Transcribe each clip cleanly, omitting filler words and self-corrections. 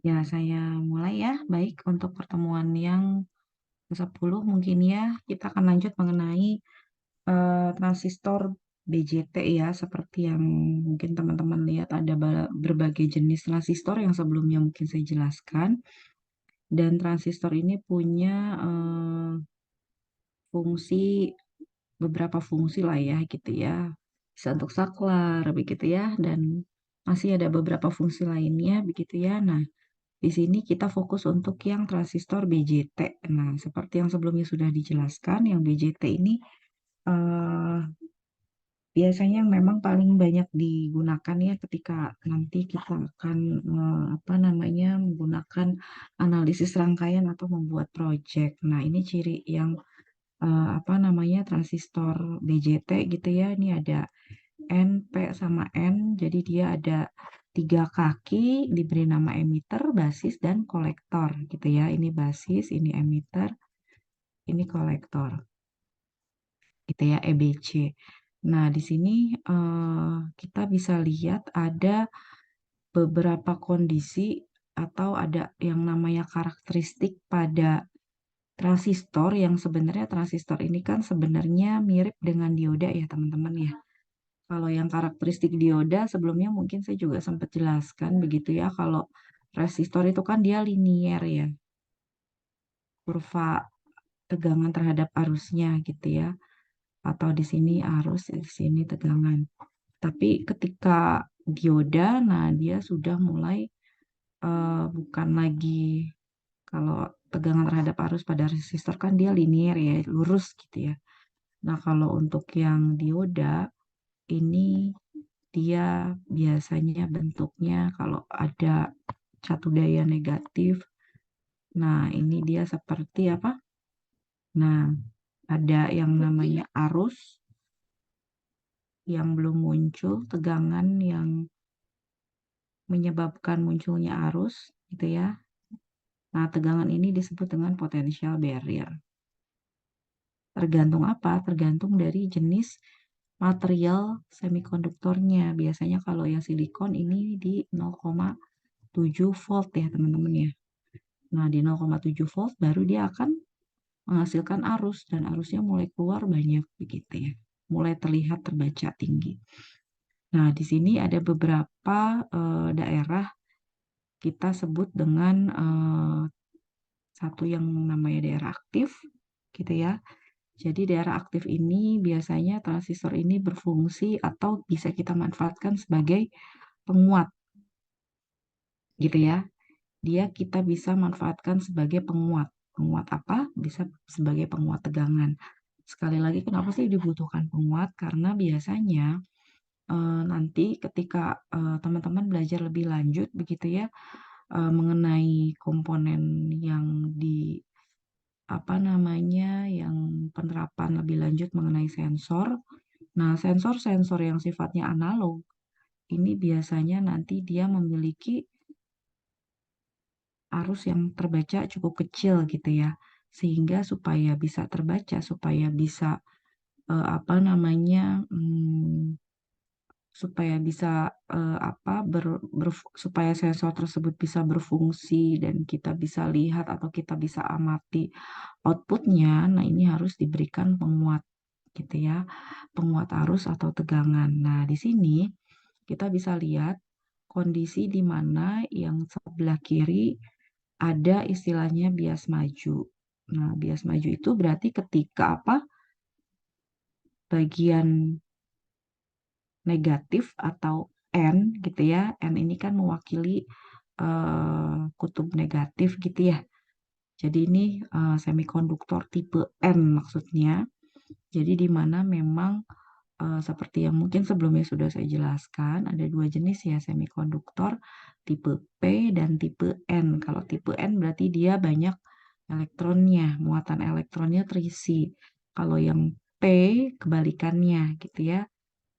Ya, saya mulai ya. Baik, untuk pertemuan yang ke-10 mungkin ya, kita akan lanjut mengenai transistor BJT ya, seperti yang mungkin teman-teman lihat ada berbagai jenis transistor yang sebelumnya mungkin saya jelaskan. Dan transistor ini punya fungsi, beberapa fungsi lah ya gitu ya. Bisa untuk saklar begitu ya, dan masih ada beberapa fungsi lainnya begitu ya. Nah, di sini kita fokus untuk yang transistor BJT. Nah, seperti yang sebelumnya sudah dijelaskan, yang BJT ini eh, biasanya yang memang paling banyak digunakan ya ketika nanti kita akan apa namanya menggunakan analisis rangkaian atau membuat project. Nah, ini ciri yang apa namanya transistor BJT gitu ya. Ini ada N, P sama N. Jadi dia ada 3 kaki, diberi nama emitter, basis, dan kolektor gitu ya. Ini basis, ini emitter, ini kolektor gitu ya, EBC. Nah, di sini kita bisa lihat ada beberapa kondisi atau ada yang namanya karakteristik pada transistor, yang sebenarnya transistor ini kan sebenarnya mirip dengan dioda ya teman-teman ya. Kalau yang karakteristik dioda sebelumnya mungkin saya juga sempat jelaskan begitu ya. Kalau resistor itu kan dia linier ya, kurva tegangan terhadap arusnya gitu ya. Atau di sini arus, di sini tegangan. Tapi ketika dioda, nah dia sudah mulai bukan lagi, kalau tegangan terhadap arus pada resistor kan dia linier ya, lurus gitu ya. Nah, kalau untuk yang dioda ini dia biasanya bentuknya kalau ada satu daya negatif. Nah, ini dia seperti apa? Nah, ada yang namanya arus yang belum muncul, tegangan yang menyebabkan munculnya arus, gitu ya. Nah, tegangan ini disebut dengan potential barrier. Tergantung apa? Tergantung dari jenis material semikonduktornya. Biasanya kalau yang silikon ini di 0,7 volt ya, teman-teman ya. Nah, di 0,7 volt baru dia akan menghasilkan arus, dan arusnya mulai keluar banyak begitu ya. Mulai terlihat terbaca tinggi. Nah, di sini ada beberapa daerah kita sebut dengan satu yang namanya daerah aktif gitu ya. Jadi daerah aktif ini biasanya transistor ini berfungsi atau bisa kita manfaatkan sebagai penguat gitu ya. Dia kita bisa manfaatkan sebagai penguat. Penguat apa? Bisa sebagai penguat tegangan. Sekali lagi kenapa sih dibutuhkan penguat? Karena biasanya nanti ketika teman-teman belajar lebih lanjut begitu ya mengenai komponen yang di apa namanya yang penerapan lebih lanjut mengenai sensor. Nah, sensor-sensor yang sifatnya analog ini biasanya nanti dia memiliki arus yang terbaca cukup kecil gitu ya. Sehingga supaya bisa terbaca, supaya bisa apa namanya supaya bisa apa supaya sensor tersebut bisa berfungsi dan kita bisa lihat atau kita bisa amati outputnya. Nah, ini harus diberikan penguat gitu ya, penguat arus atau tegangan. Nah, di sini kita bisa lihat kondisi di mana yang sebelah kiri ada istilahnya bias maju. Nah, bias maju itu berarti ketika apa? Bagian negatif atau N gitu ya. N ini kan mewakili kutub negatif gitu ya. Jadi ini semikonduktor tipe N maksudnya. Jadi di mana memang seperti yang mungkin sebelumnya sudah saya jelaskan, ada 2 jenis ya semikonduktor, tipe P dan tipe N. Kalau tipe N berarti dia banyak elektronnya, muatan elektronnya terisi. Kalau yang P kebalikannya gitu ya.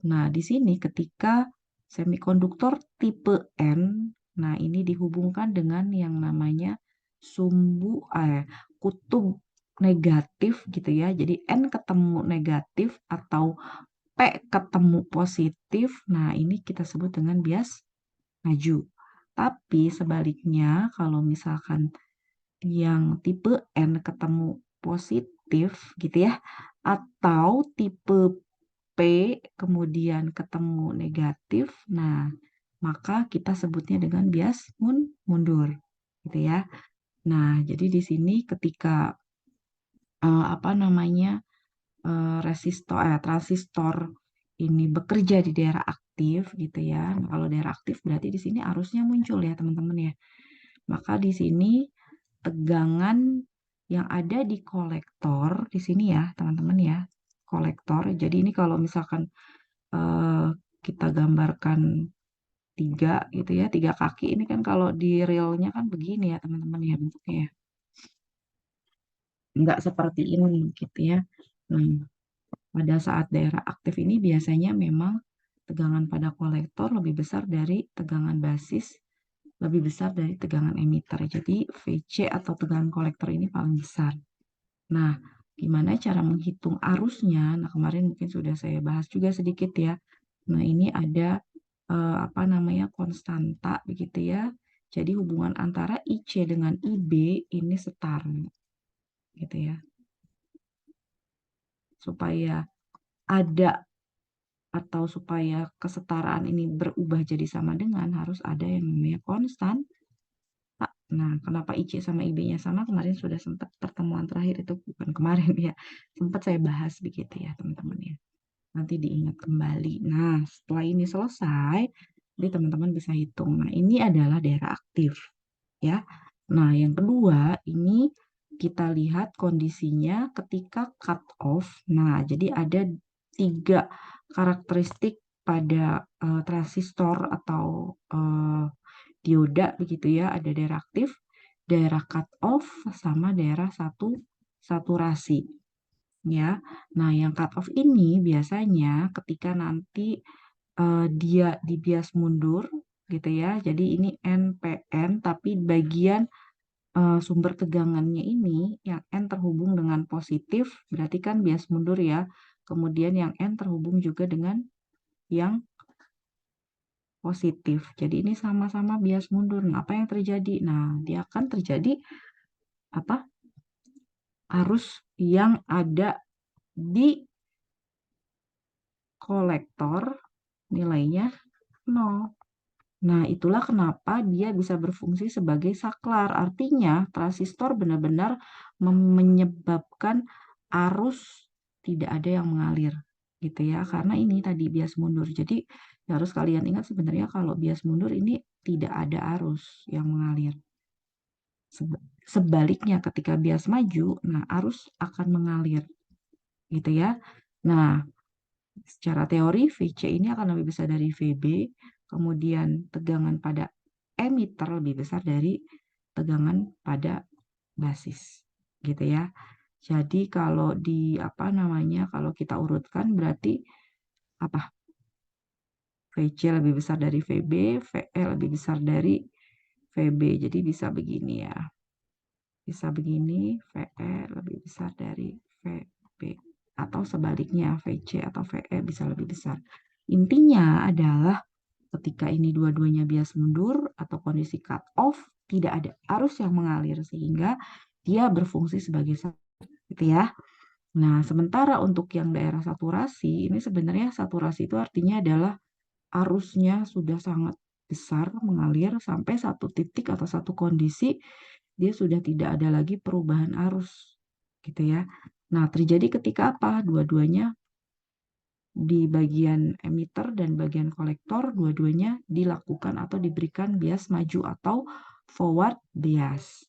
Nah, di sini ketika semikonduktor tipe N, nah ini dihubungkan dengan yang namanya kutub negatif gitu ya. Jadi N ketemu negatif atau P ketemu positif. Nah, ini kita sebut dengan bias maju. Tapi sebaliknya kalau misalkan yang tipe N ketemu positif gitu ya, atau tipe P kemudian ketemu negatif, nah maka kita sebutnya dengan bias mundur gitu ya. Nah, jadi di sini ketika apa namanya transistor ini bekerja di daerah aktif gitu ya. Nah, kalau daerah aktif berarti di sini arusnya muncul ya teman-teman ya. Maka di sini tegangan yang ada di kolektor di sini ya teman-teman ya. Kolektor. Jadi ini kalau misalkan eh, kita gambarkan tiga gitu ya, tiga kaki ini kan kalau di realnya kan begini ya teman-teman ya bentuknya ya. Nggak seperti ini gitu ya. Nah, pada saat daerah aktif ini biasanya memang tegangan pada kolektor lebih besar dari tegangan basis, lebih besar dari tegangan emitter. Jadi VC atau tegangan kolektor ini paling besar. Nah, gimana cara menghitung arusnya? Nah, kemarin mungkin sudah saya bahas juga sedikit ya. Nah, ini ada apa namanya konstanta begitu ya. Jadi hubungan antara IC dengan IB ini setara gitu ya. Supaya ada atau supaya kesetaraan ini berubah jadi sama dengan harus ada yang namanya konstan. Nah, kenapa IC sama IB-nya sama? Kemarin sudah sempat pertemuan terakhir itu bukan kemarin ya. Sempat saya bahas begitu ya, teman-teman ya. Nanti diingat kembali. Nah, setelah ini selesai, jadi teman-teman bisa hitung. Nah, ini adalah daerah aktif ya. Nah, yang kedua, ini kita lihat kondisinya ketika cut off. Nah, jadi ada tiga karakteristik pada transistor atau dioda begitu ya. Ada daerah aktif, daerah cut off, sama daerah saturasi ya. Nah, yang cut off ini biasanya ketika nanti dia dibias mundur gitu ya. Jadi ini NPN tapi bagian sumber tegangannya ini yang N terhubung dengan positif berarti kan bias mundur ya. Kemudian yang N terhubung juga dengan yang positif. Jadi ini sama-sama bias mundur. Nah, apa yang terjadi? Nah, dia akan terjadi apa? Arus yang ada di kolektor nilainya 0. Nah, itulah kenapa dia bisa berfungsi sebagai saklar. Artinya, transistor benar-benar menyebabkan arus tidak ada yang mengalir. Gitu ya, karena ini tadi bias mundur. Jadi, harus kalian ingat sebenarnya kalau bias mundur ini tidak ada arus yang mengalir. Sebaliknya, ketika bias maju, nah arus akan mengalir. Gitu ya. Nah, secara teori, VC ini akan lebih besar dari VB, kemudian tegangan pada emitter lebih besar dari tegangan pada basis, gitu ya. Jadi kalau di apa namanya, kalau kita urutkan berarti apa? VC lebih besar dari VB, VE lebih besar dari VB. Jadi bisa begini ya. Bisa begini, VE lebih besar dari VB. Atau sebaliknya, VC atau VE bisa lebih besar. Intinya adalah ketika ini dua-duanya bias mundur atau kondisi cut off, tidak ada arus yang mengalir sehingga dia berfungsi sebagai gitu ya. Nah, sementara untuk yang daerah saturasi, ini sebenarnya saturasi itu artinya adalah arusnya sudah sangat besar mengalir sampai satu titik atau satu kondisi dia sudah tidak ada lagi perubahan arus gitu ya. Nah, terjadi ketika apa? Dua-duanya di bagian emitter dan bagian kolektor dua-duanya dilakukan atau diberikan bias maju atau forward bias.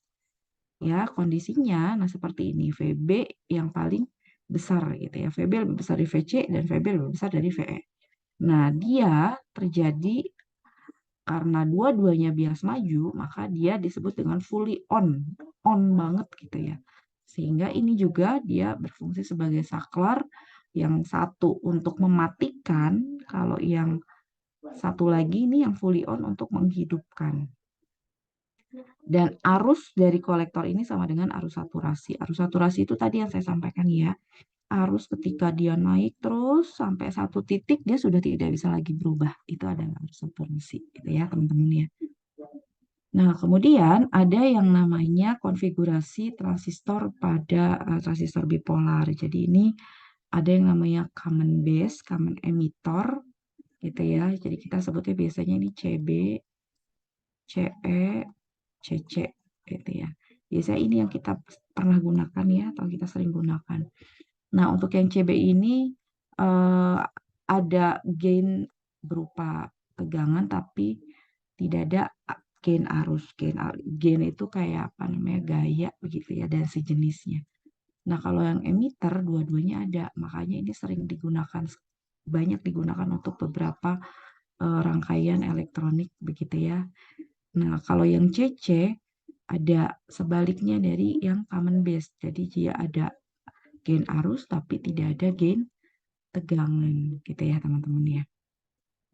Ya, kondisinya nah seperti ini. VB yang paling besar gitu ya. VB lebih besar dari VC dan VB lebih besar dari VE. Nah, dia terjadi karena dua-duanya bias maju, maka dia disebut dengan fully on banget gitu ya. Sehingga ini juga dia berfungsi sebagai saklar yang satu untuk mematikan, kalau yang satu lagi ini yang fully on untuk menghidupkan. Dan arus dari kolektor ini sama dengan arus saturasi. Arus saturasi itu tadi yang saya sampaikan ya. Arus ketika dia naik terus sampai satu titik dia sudah tidak bisa lagi berubah. Itu adalah arus saturasi gitu ya teman-teman ya. Nah, kemudian ada yang namanya konfigurasi transistor pada transistor bipolar. Jadi ini ada yang namanya common base, common emitter, gitu ya. Jadi kita sebutnya biasanya ini CB, CE, CC, gitu ya. Biasanya ini yang kita pernah gunakan ya, atau kita sering gunakan. Nah, untuk yang CB ini eh, ada gain berupa tegangan, tapi tidak ada gain arus. Gain itu kayak apa namanya, gaya begitu ya, dan sejenisnya. Nah, kalau yang emitter dua-duanya ada, makanya ini sering digunakan, banyak digunakan untuk beberapa rangkaian elektronik begitu ya. Nah, kalau yang CC ada sebaliknya dari yang common base. Jadi dia ada gain arus tapi tidak ada gain tegangan gitu ya teman-teman ya.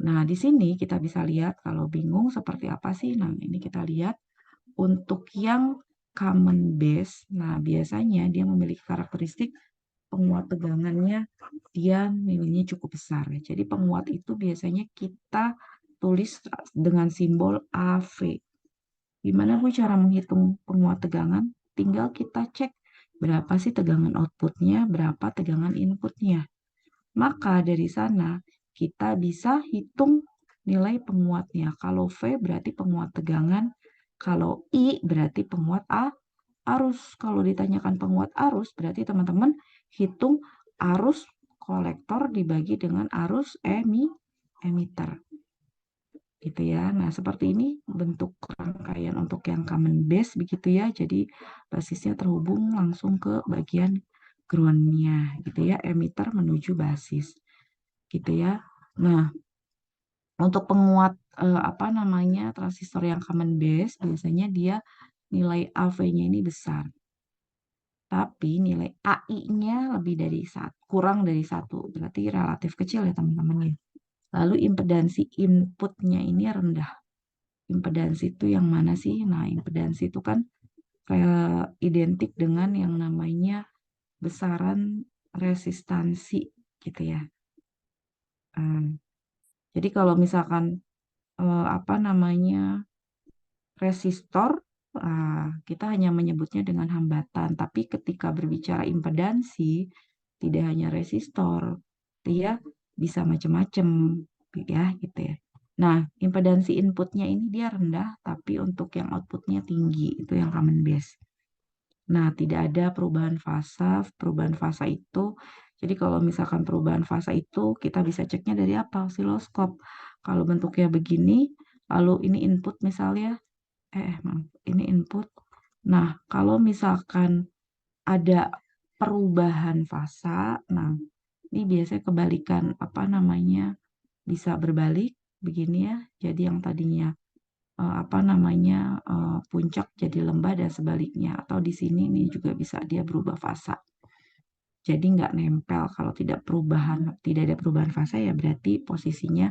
Nah, di sini kita bisa lihat kalau bingung seperti apa sih. Nah, ini kita lihat untuk yang common base. Nah, biasanya dia memiliki karakteristik penguat tegangannya dia nilainya cukup besar. Jadi penguat itu biasanya kita tulis dengan simbol AV. Gimana Bu cara menghitung penguat tegangan? Tinggal kita cek berapa sih tegangan outputnya, berapa tegangan inputnya. Maka dari sana kita bisa hitung nilai penguatnya. Kalau V berarti penguat tegangan, kalau I berarti penguat arus. Kalau ditanyakan penguat arus, berarti teman-teman hitung arus kolektor dibagi dengan arus emitter. Gitu ya. Nah, seperti ini bentuk rangkaian untuk yang common base begitu ya. Jadi basisnya terhubung langsung ke bagian groundnya gitu ya. Emitter menuju basis gitu ya. Nah, untuk penguat apa namanya transistor yang common base biasanya dia nilai AV-nya ini besar, tapi nilai AI-nya lebih dari satu, kurang dari satu, berarti relatif kecil ya teman-teman ya. Lalu impedansi inputnya ini rendah. Impedansi itu yang mana sih? Nah, impedansi itu kan kayak identik dengan yang namanya besaran resistansi gitu ya. Jadi kalau misalkan apa namanya resistor, kita hanya menyebutnya dengan hambatan. Tapi ketika berbicara impedansi, tidak hanya resistor, dia bisa macam-macam ya gitu ya. Nah, impedansi inputnya ini dia rendah, tapi untuk yang outputnya tinggi, itu yang common base. Nah, tidak ada perubahan fasa. Perubahan fasa itu, jadi kalau misalkan perubahan fasa itu kita bisa ceknya dari apa? Osiloskop. Kalau bentuknya begini, lalu ini input misalnya, maaf, ini input. Nah, kalau misalkan ada perubahan fasa, nah ini biasanya kebalikan apa namanya bisa berbalik begini ya. Jadi yang tadinya apa namanya puncak jadi lembah dan sebaliknya. Atau di sini ini juga bisa dia berubah fasa. Jadi nggak nempel. Kalau tidak ada perubahan fasa ya berarti posisinya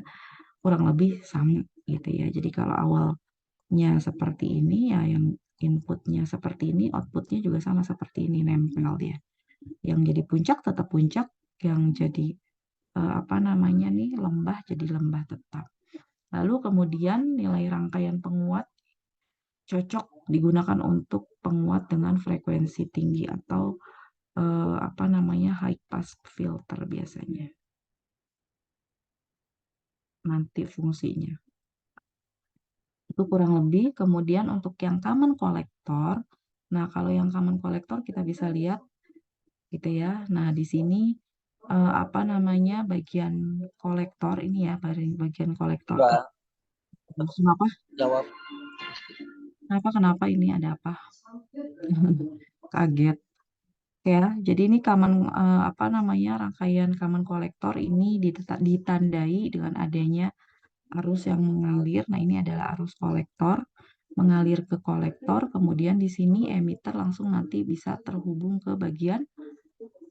kurang lebih sama gitu ya. Jadi kalau awalnya seperti ini ya yang inputnya seperti ini, outputnya juga sama seperti ini nempel dia. Yang jadi puncak tetap puncak, yang jadi apa namanya nih lembah jadi lembah tetap. Lalu kemudian nilai rangkaian penguat cocok digunakan untuk penguat dengan frekuensi tinggi atau apa namanya high pass filter biasanya nanti fungsinya. Itu kurang lebih. Kemudian untuk yang common collector, nah kalau yang common collector kita bisa lihat gitu ya. Nah, di sini apa namanya bagian kolektor ini ya, bagian kolektor. Enggak Kenapa? jawab. Kenapa ini ada apa? Kaget. Ya, jadi ini common apa namanya rangkaian common kolektor ini ditandai dengan adanya arus yang mengalir. Nah, ini adalah arus kolektor mengalir ke kolektor, kemudian di sini emitter langsung nanti bisa terhubung ke bagian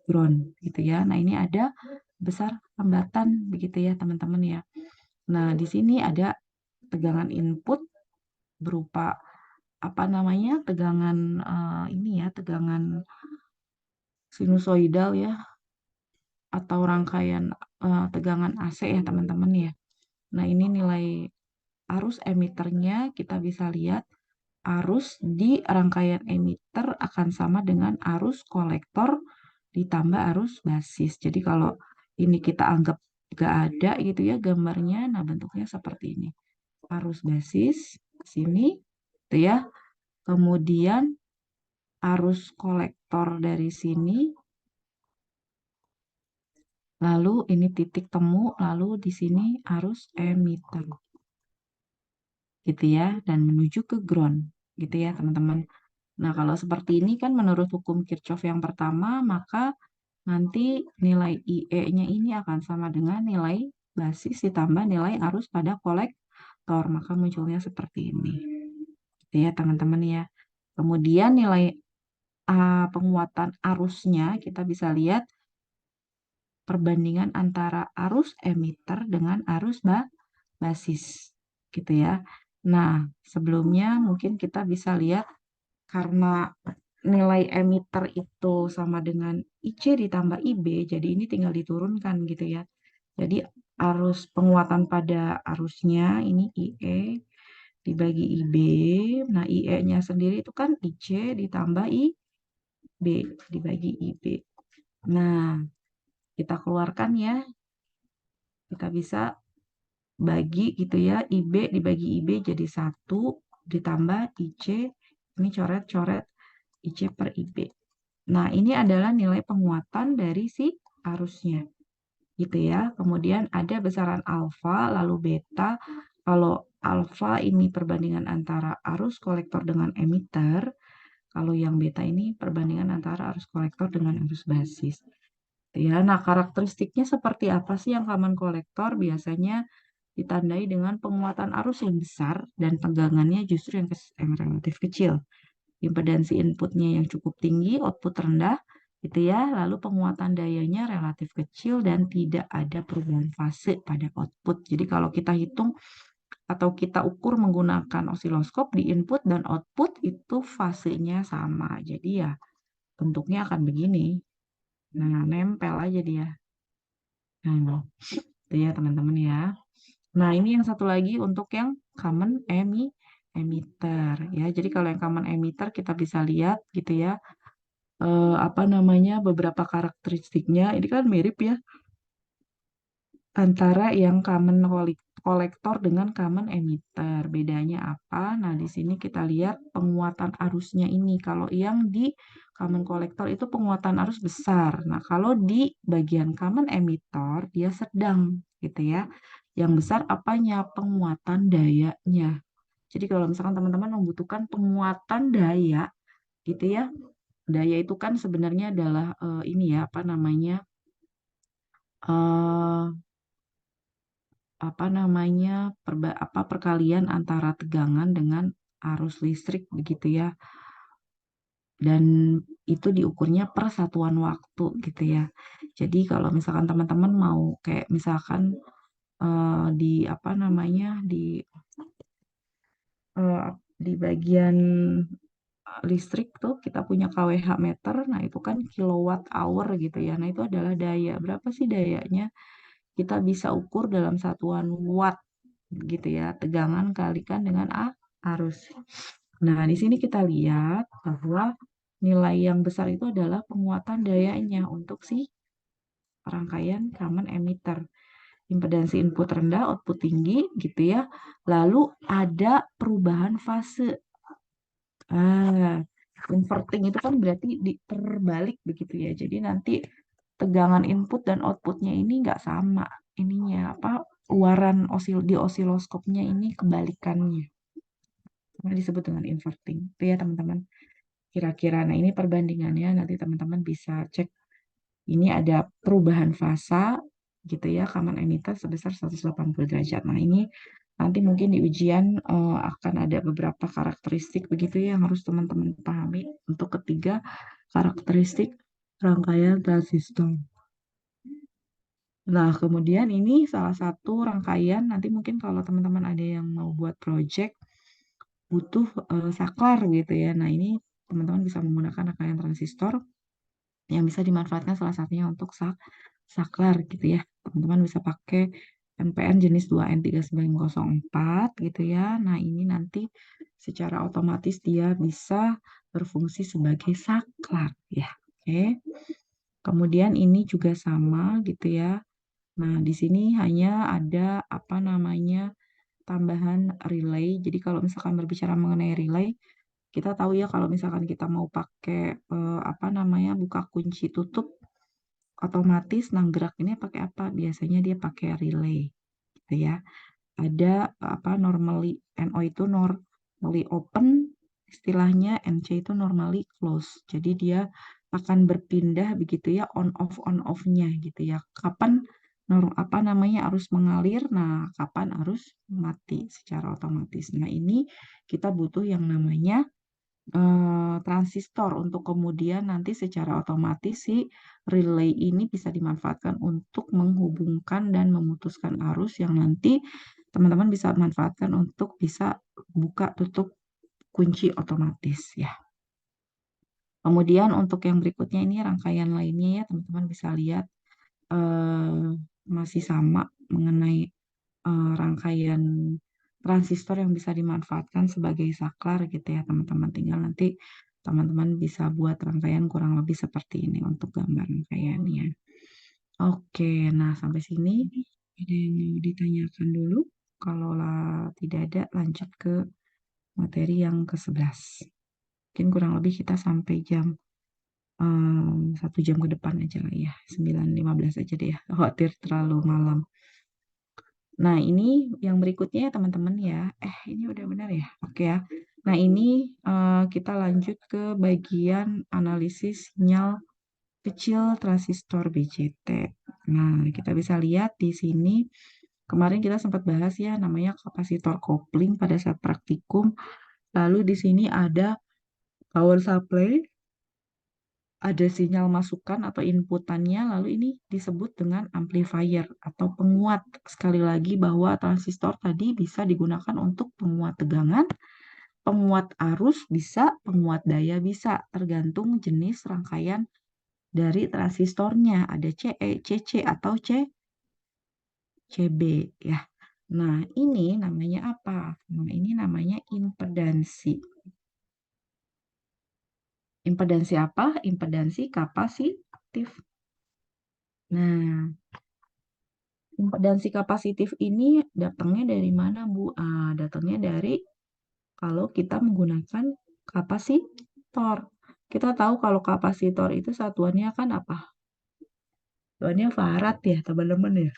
ground gitu ya. Nah, ini ada besar hambatan begitu ya, teman-teman ya. Nah, di sini ada tegangan input berupa apa namanya? Tegangan ini ya, tegangan sinusoidal ya atau rangkaian tegangan AC ya, teman-teman ya. Nah, ini nilai arus emitternya kita bisa lihat arus di rangkaian emitter akan sama dengan arus kolektor ditambah arus basis. Jadi kalau ini kita anggap gak ada gitu ya gambarnya, nah bentuknya seperti ini. Arus basis sini, gitu ya. Kemudian arus kolektor dari sini, lalu ini titik temu, lalu di sini arus emitter, gitu ya, dan menuju ke ground, gitu ya teman-teman. Nah, kalau seperti ini kan menurut hukum Kirchhoff yang pertama, maka nanti nilai IE-nya ini akan sama dengan nilai basis ditambah nilai arus pada kolektor, maka munculnya seperti ini. Gitu ya teman-teman ya. Kemudian nilai penguatan arusnya kita bisa lihat perbandingan antara arus emitter dengan arus basis gitu ya. Nah, sebelumnya mungkin kita bisa lihat karena nilai emitter itu sama dengan IC ditambah IB, jadi ini tinggal diturunkan gitu ya. Jadi arus penguatan pada arusnya ini IE dibagi IB. Nah, IE-nya sendiri itu kan IC ditambah IB dibagi IB. Nah, kita keluarkan ya. Kita bisa bagi gitu ya. IB dibagi IB jadi 1 ditambah IC. Ini coret-coret IC per IB. Nah, ini adalah nilai penguatan dari si arusnya. Gitu ya. Kemudian ada besaran alfa lalu beta. Kalau alfa ini perbandingan antara arus kolektor dengan emitter. Kalau yang beta ini perbandingan antara arus kolektor dengan arus basis. Ya, nah karakteristiknya seperti apa sih yang common kolektor? Biasanya ditandai dengan penguatan arus yang besar dan tegangannya justru yang relatif kecil. Impedansi inputnya yang cukup tinggi, output rendah, gitu ya. Lalu penguatan dayanya relatif kecil dan tidak ada perubahan fase pada output. Jadi kalau kita hitung atau kita ukur menggunakan osiloskop di input dan output itu fasenya sama. Jadi ya bentuknya akan begini. Nah, nempel aja dia. Nah, itu ya teman-teman ya. Nah, ini yang satu lagi untuk yang common emitter ya. Jadi kalau yang common emitter kita bisa lihat gitu ya. Apa namanya beberapa karakteristiknya. Ini kan mirip ya antara yang common kolektor dengan common emitter. Bedanya apa? Nah, di sini kita lihat penguatan arusnya ini. Kalau yang di common kolektor itu penguatan arus besar. Nah, kalau di bagian common emitter dia sedang gitu ya. Yang besar apanya? Penguatan dayanya. Jadi kalau misalkan teman-teman membutuhkan penguatan daya gitu ya. Daya itu kan sebenarnya adalah ini ya, apa namanya? eh apa namanya perkalian antara tegangan dengan arus listrik begitu ya, dan itu diukurnya per satuan waktu gitu ya. Jadi kalau misalkan teman-teman mau kayak misalkan di apa namanya eh, di bagian listrik tuh kita punya kWh meter, nah itu kan kilowatt hour gitu ya. Nah itu adalah daya. Berapa sih dayanya? Kita bisa ukur dalam satuan watt gitu ya, tegangan kalikan dengan arus. Nah, di sini kita lihat bahwa nilai yang besar itu adalah penguatan dayanya untuk si rangkaian common emitter. Impedansi input rendah, output tinggi gitu ya. Lalu ada perubahan fase. Ah, inverting itu kan berarti terbalik begitu ya. Jadi nanti tegangan input dan outputnya ini nggak sama. Ininya apa? Luaran di osiloskopnya ini kebalikannya. Nah, disebut dengan inverting. Itu ya teman-teman. Kira-kira. Nah, ini perbandingannya nanti teman-teman bisa cek. Ini ada perubahan fasa gitu ya, common emitter sebesar 180 derajat. Nah, ini nanti mungkin di ujian akan ada beberapa karakteristik begitu ya yang harus teman-teman pahami. Untuk ketiga, karakteristik rangkaian transistor. Nah, kemudian ini salah satu rangkaian, nanti mungkin kalau teman-teman ada yang mau buat project, butuh saklar gitu ya. Nah, ini teman-teman bisa menggunakan rangkaian transistor yang bisa dimanfaatkan salah satunya untuk saklar gitu ya. Teman-teman bisa pakai NPN jenis 2N3904 gitu ya. Nah, ini nanti secara otomatis dia bisa berfungsi sebagai saklar ya. Oke. Kemudian ini juga sama gitu ya. Nah, di sini hanya ada apa namanya tambahan relay. Jadi kalau misalkan berbicara mengenai relay, kita tahu ya kalau misalkan kita mau pakai apa namanya buka kunci tutup otomatis, nah gerak ini pakai apa? Biasanya dia pakai relay gitu ya. Ada apa normally NO itu normally open istilahnya, NC itu normally close. Jadi dia akan berpindah begitu ya on off-nya gitu ya. Kapan apa namanya arus mengalir, nah kapan arus mati secara otomatis. Nah, ini kita butuh yang namanya transistor untuk kemudian nanti secara otomatis si relay ini bisa dimanfaatkan untuk menghubungkan dan memutuskan arus yang nanti teman-teman bisa manfaatkan untuk bisa buka tutup kunci otomatis ya. Kemudian untuk yang berikutnya ini rangkaian lainnya ya teman-teman bisa lihat masih sama mengenai rangkaian transistor yang bisa dimanfaatkan sebagai saklar gitu ya teman-teman. Tinggal nanti teman-teman bisa buat rangkaian kurang lebih seperti ini untuk gambar rangkaiannya. Oke, nah sampai sini ada yang mau ditanyakan dulu? Kalau tidak ada, lanjut ke materi yang ke-11. Mungkin kurang lebih kita sampai jam 1 jam ke depan aja lah ya. 9.15 aja deh ya. Khawatir terlalu malam. Nah, ini yang berikutnya ya teman-teman ya. Ini udah benar ya? Oke ya. Nah, ini kita lanjut ke bagian analisis sinyal kecil transistor BJT. Nah, kita bisa lihat di sini kemarin kita sempat bahas ya namanya kapasitor kopling pada saat praktikum. Lalu di sini ada power supply, ada sinyal masukan atau inputannya, lalu ini disebut dengan amplifier atau penguat. Sekali lagi bahwa transistor tadi bisa digunakan untuk penguat tegangan, penguat arus bisa, penguat daya bisa, tergantung jenis rangkaian dari transistornya. Ada CE, CC, atau CB ya. Nah, ini namanya apa? Nah, ini namanya impedansi. Impedansi apa? Impedansi kapasitif. Nah, impedansi kapasitif ini datangnya dari mana, Bu? Datangnya dari kalau kita menggunakan kapasitor. Kita tahu kalau kapasitor itu satuannya kan apa? Satuannya farad ya, teman-teman ya.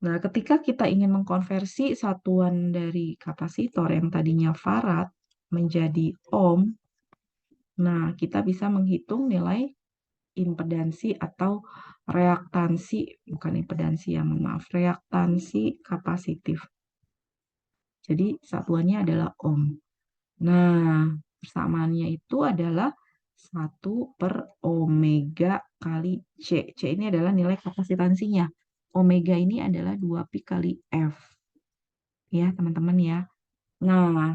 Nah, ketika kita ingin mengkonversi satuan dari kapasitor yang tadinya farad menjadi ohm, nah kita bisa menghitung nilai impedansi atau reaktansi, bukan impedansi ya, mohon maaf, reaktansi kapasitif. Jadi satuannya adalah ohm. Nah, persamaannya itu adalah 1/omega kali C. C ini adalah nilai kapasitansinya. Omega ini adalah 2pi kali F. Ya, teman-teman ya. Nah,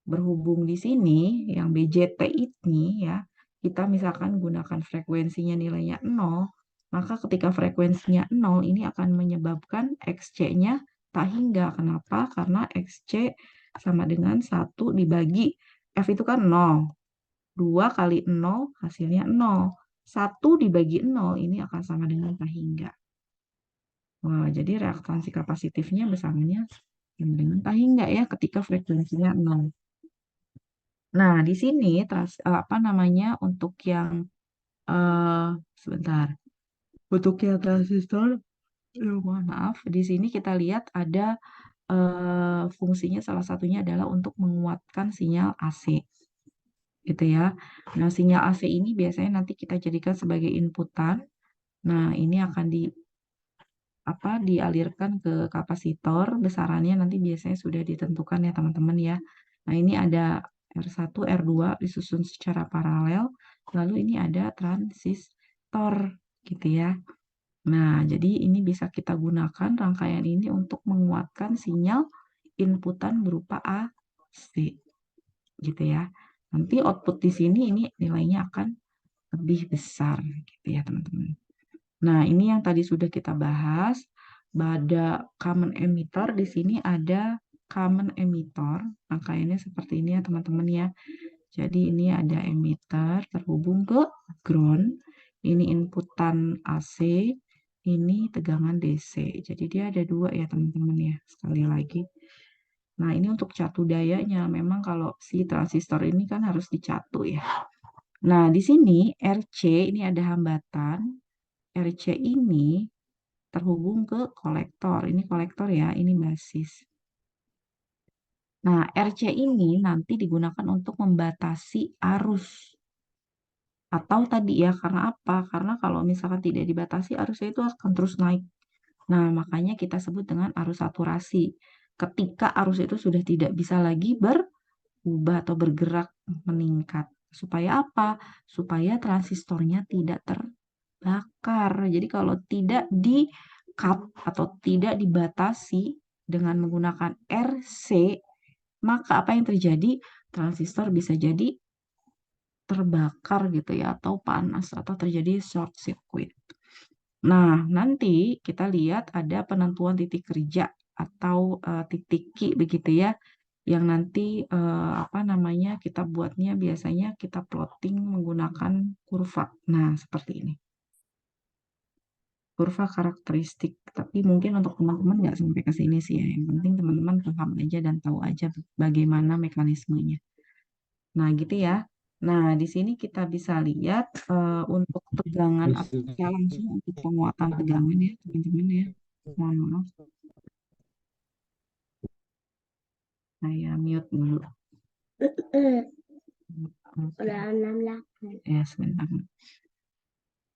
berhubung di sini yang BJT ini ya, kita misalkan gunakan frekuensinya nilainya 0, maka ketika frekuensinya 0 ini akan menyebabkan XC-nya tak hingga. Kenapa? Karena XC sama dengan 1 dibagi F itu kan 0. 2 kali 0 hasilnya 0. 1 dibagi 0 ini akan sama dengan tak hingga. Wah, jadi reaktansi kapasitifnya bersamanya dengan tak hingga ya ketika frekuensinya 0. Nah, di sini apa namanya untuk yang sebentar. Untuk yang transistor, mohon maaf, di sini kita lihat ada fungsinya salah satunya adalah untuk menguatkan sinyal AC. Gitu ya. Nah, sinyal AC ini biasanya nanti kita jadikan sebagai inputan. Nah, ini akan dialirkan ke kapasitor, besarannya nanti biasanya sudah ditentukan ya teman-teman ya. Nah, ini ada R1, R2 disusun secara paralel, lalu ini ada transistor gitu ya. Nah, jadi ini bisa kita gunakan rangkaian ini untuk menguatkan sinyal inputan berupa AC gitu ya. Nanti output di sini ini nilainya akan lebih besar gitu ya teman-teman. Nah, ini yang tadi sudah kita bahas. Pada common emitter di sini ada common emitter. Rangkaiannya seperti ini ya teman-teman ya. Jadi ini ada emitter terhubung ke ground. Ini inputan AC, ini tegangan DC. Jadi dia ada dua ya teman-teman ya. Sekali lagi. Nah ini untuk catu dayanya. Memang kalau si transistor ini kan harus dicatu ya. Nah di sini RC ini ada hambatan. RC ini terhubung ke kolektor. Ini kolektor ya, ini basis. Nah, RC ini nanti digunakan untuk membatasi arus. Atau tadi ya, karena apa? Karena kalau misalkan tidak dibatasi, arusnya itu akan terus naik. Nah, makanya kita sebut dengan arus saturasi. Ketika arus itu sudah tidak bisa lagi berubah atau bergerak meningkat. Supaya apa? Supaya transistornya tidak terbakar. Jadi kalau tidak di-cut atau tidak dibatasi dengan menggunakan RC, maka apa yang terjadi? Transistor bisa jadi terbakar gitu ya, atau panas, atau terjadi short circuit. Nah, nanti kita lihat ada penentuan titik kerja atau titik Q begitu ya, yang nanti apa namanya kita buatnya biasanya kita plotting menggunakan kurva. Nah, seperti ini. Kurva karakteristik. Tapi mungkin untuk teman-teman nggak sampai ke sini sih ya. Yang penting teman-teman paham aja dan tahu aja bagaimana mekanismenya. Nah, gitu ya. Nah, di sini kita bisa lihat untuk tegangan atau ya langsung untuk penguatan tegangan ya, teman-teman ya. Mohon maaf, saya mute dulu. Udah 68. Ya, sebentar.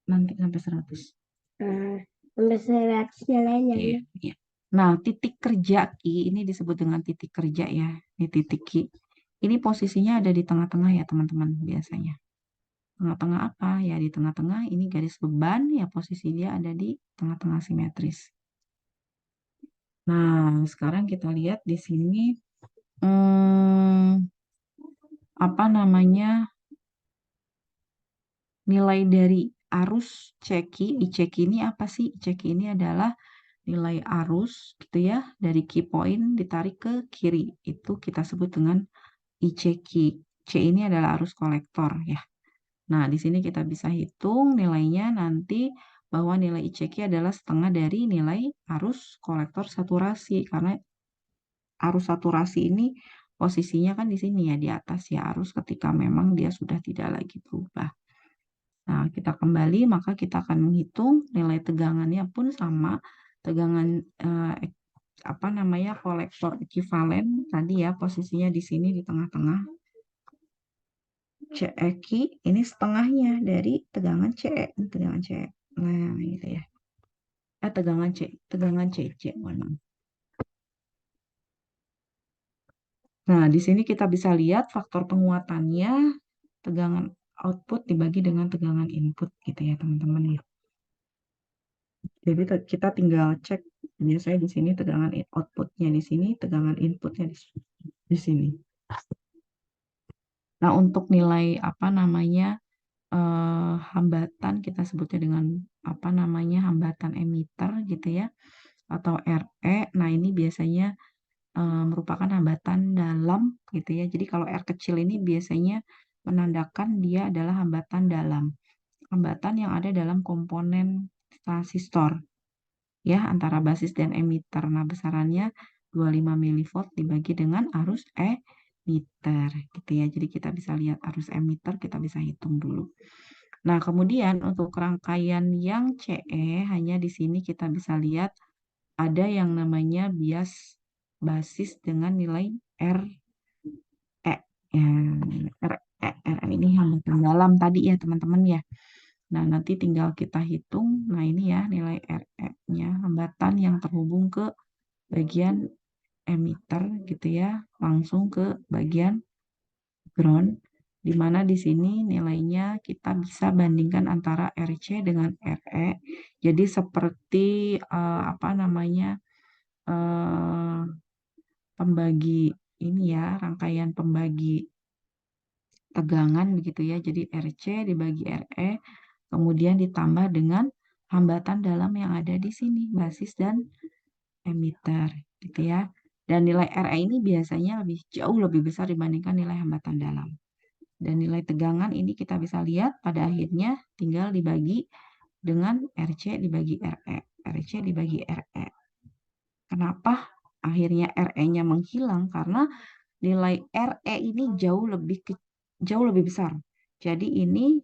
Nanti sampai 100. Sampai 100 nilainya. Iya, iya. Nah, titik kerja Ki ini disebut dengan titik kerja ya. Ini titik Ki. Ini posisinya ada di tengah-tengah ya, teman-teman, biasanya. Tengah-tengah apa? Ya, di tengah-tengah ini garis beban, ya posisi dia ada di tengah-tengah simetris. Nah, sekarang kita lihat di sini apa namanya nilai dari arus ceki. Di ceki ini apa sih? Ceki ini adalah nilai arus gitu ya dari key point ditarik ke kiri. Itu kita sebut dengan ICQ. C ini adalah arus kolektor ya. Nah, di sini kita bisa hitung nilainya nanti bahwa nilai ICQ adalah setengah dari nilai arus kolektor saturasi karena arus saturasi ini posisinya kan di sini ya di atas ya arus ketika memang dia sudah tidak lagi berubah. Nah, kita kembali maka kita akan menghitung nilai tegangannya pun sama tegangan apa namanya kolektor ekivalen tadi ya posisinya di sini di tengah-tengah. CEQ ini setengahnya dari tegangan CE, tegangan CE. Nah, gitu ya. Tegangan CC, mohon maaf. Nah, di sini kita bisa lihat faktor penguatannya tegangan output dibagi dengan tegangan input gitu ya, teman-teman ya. Jadi kita tinggal cek biasanya di sini tegangan outputnya di sini, tegangan inputnya di sini. Nah, untuk nilai apa namanya hambatan kita sebutnya dengan apa namanya hambatan emitter gitu ya atau RE. Nah, ini biasanya merupakan hambatan dalam gitu ya. Jadi kalau R kecil ini biasanya menandakan dia adalah hambatan dalam. Hambatan yang ada dalam komponen transistor ya antara basis dan emitter. Nah, besarannya 25 mV dibagi dengan arus emitter gitu ya. Jadi kita bisa lihat arus emitter, kita bisa hitung dulu. Nah, kemudian untuk rangkaian yang CE hanya di sini kita bisa lihat ada yang namanya bias basis dengan nilai RE. Ya, RE ini hambatan dalam tadi ya teman-teman ya. Nah, nanti tinggal kita hitung. Nah, ini ya nilai RE-nya hambatan yang terhubung ke bagian emitter gitu ya, langsung ke bagian ground, di mana di sini nilainya kita bisa bandingkan antara RC dengan RE. Jadi seperti apa namanya pembagi ini ya, rangkaian pembagi tegangan begitu ya. Jadi RC dibagi RE, kemudian ditambah dengan hambatan dalam yang ada di sini, basis dan emitter gitu ya. Dan nilai RE ini biasanya jauh lebih besar dibandingkan nilai hambatan dalam. Dan nilai tegangan ini kita bisa lihat pada akhirnya tinggal dibagi dengan RC dibagi RE. RC dibagi RE. Kenapa akhirnya RE-nya menghilang? Karena nilai RE ini jauh lebih besar. Jadi ini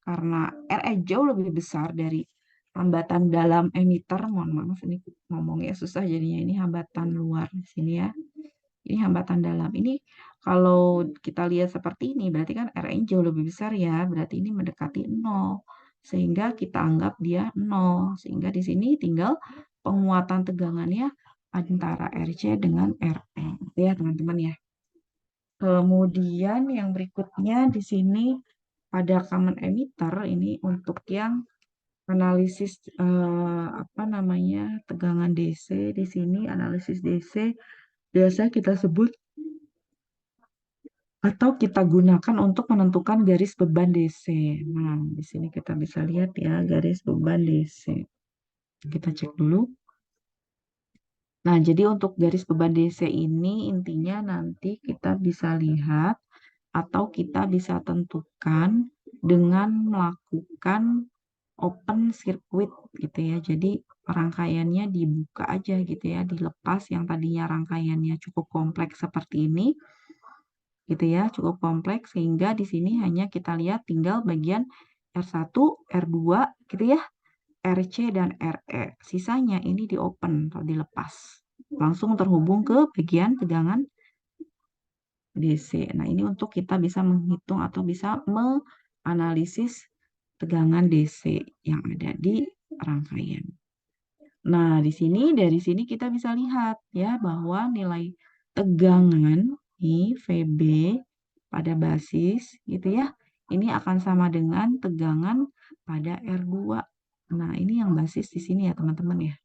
karena RE jauh lebih besar dari hambatan dalam emitter. Mohon maaf ini ngomongnya susah jadinya, ini hambatan luar di sini ya. Ini hambatan dalam. Ini kalau kita lihat seperti ini berarti kan RE jauh lebih besar ya. Berarti ini mendekati 0. Sehingga kita anggap dia 0. Sehingga di sini tinggal penguatan tegangannya antara RC dengan RE. Ya teman-teman ya. Kemudian yang berikutnya di sini ada common emitter ini untuk yang analisis apa namanya tegangan DC. Di sini analisis DC biasa kita sebut atau kita gunakan untuk menentukan garis beban DC. Nah, di sini kita bisa lihat ya garis beban DC. Kita cek dulu. Nah, jadi untuk garis beban DC ini intinya nanti kita bisa lihat atau kita bisa tentukan dengan melakukan open circuit gitu ya. Jadi rangkaiannya dibuka aja gitu ya, dilepas yang tadinya rangkaiannya cukup kompleks seperti ini gitu ya, cukup kompleks sehingga di sini hanya kita lihat tinggal bagian R1, R2 gitu ya, RC dan RE. Sisanya ini di open atau dilepas. Langsung terhubung ke bagian tegangan DC. Nah, ini untuk kita bisa menghitung atau bisa menganalisis tegangan DC yang ada di rangkaian. Nah, dari sini kita bisa lihat ya bahwa nilai tegangan di VB pada basis gitu ya. Ini akan sama dengan tegangan pada R2. Nah, ini yang basis di sini ya, teman-teman ya.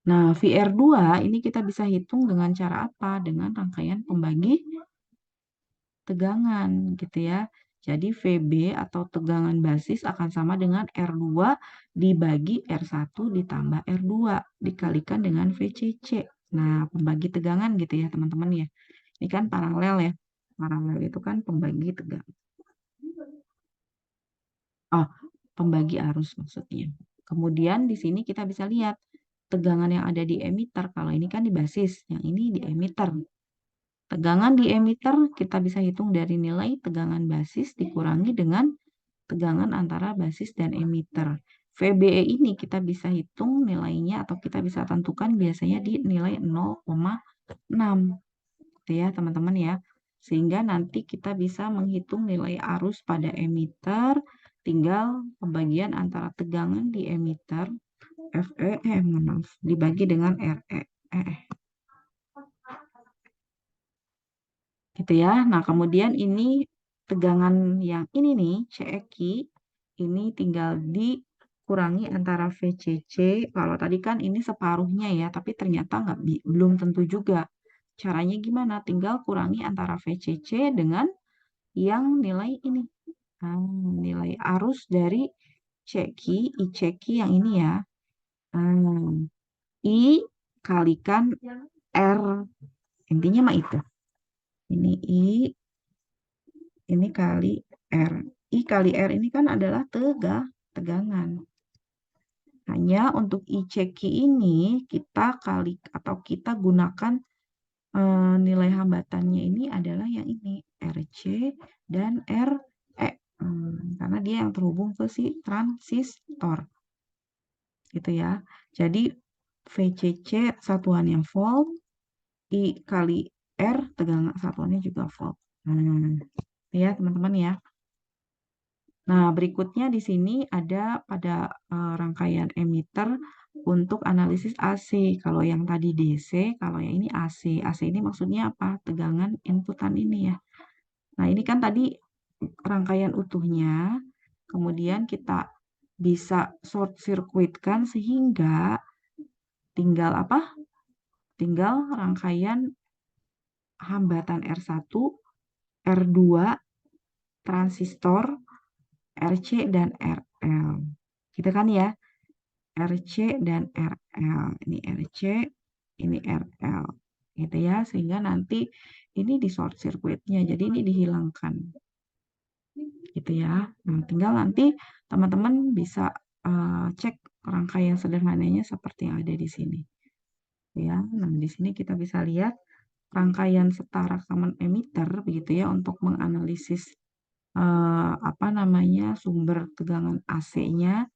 Nah, VR2 ini kita bisa hitung dengan cara apa? Dengan rangkaian pembagi tegangan gitu ya. Jadi VB atau tegangan basis akan sama dengan R2 dibagi R1 ditambah R2 dikalikan dengan VCC. Nah, pembagi tegangan gitu ya teman-teman ya. Ini kan paralel ya. Paralel itu kan pembagi tegangan. Oh, pembagi arus maksudnya. Kemudian di sini kita bisa lihat tegangan yang ada di emitter. Kalau ini kan di basis, yang ini di emitter. Tegangan di emitter kita bisa hitung dari nilai tegangan basis dikurangi dengan tegangan antara basis dan emitter. VBE ini kita bisa hitung nilainya atau kita bisa tentukan biasanya di nilai 0,6. Gitu ya teman-teman ya. Sehingga nanti kita bisa menghitung nilai arus pada emitter, tinggal pembagian antara tegangan di emitter FE, maaf, dibagi dengan RE. Gitu ya. Nah, kemudian ini tegangan yang ini nih, CEQ, ini tinggal dikurangi antara VCC. Kalau tadi kan ini separuhnya ya, tapi ternyata belum tentu juga. Caranya gimana? Tinggal kurangi antara VCC dengan yang nilai ini. Nah, nilai arus dari CEQ, ICEQ yang ini ya. I kalikan R. Intinya mah itu. Ini I, ini kali R. I kali R ini kan adalah tegangan. Hanya untuk ICQ ini kita kali atau kita gunakan nilai hambatannya ini adalah yang ini RC dan RE. Karena dia yang terhubung ke si transistor. Gitu ya. Jadi VCC satuannya volt, I kali R tegangan satuannya juga volt. Ya teman-teman ya. Nah, berikutnya di sini ada pada rangkaian emitter untuk analisis AC. Kalau yang tadi DC, kalau yang ini AC. AC ini maksudnya apa? Tegangan inputan ini ya. Nah, ini kan tadi rangkaian utuhnya. Kemudian kita bisa short circuitkan sehingga tinggal apa? Tinggal rangkaian hambatan R1, R2, transistor, RC dan RL. Gitu kan ya? RC dan RL. Ini RC, ini RL, gitu ya. Sehingga nanti ini di short circuitnya, jadi ini dihilangkan, gitu ya. Nah, tinggal nanti teman-teman bisa cek rangkaian sederhananya seperti yang ada di sini, ya. Nah, di sini kita bisa lihat rangkaian setara common emitter, begitu ya, untuk menganalisis apa namanya sumber tegangan AC-nya.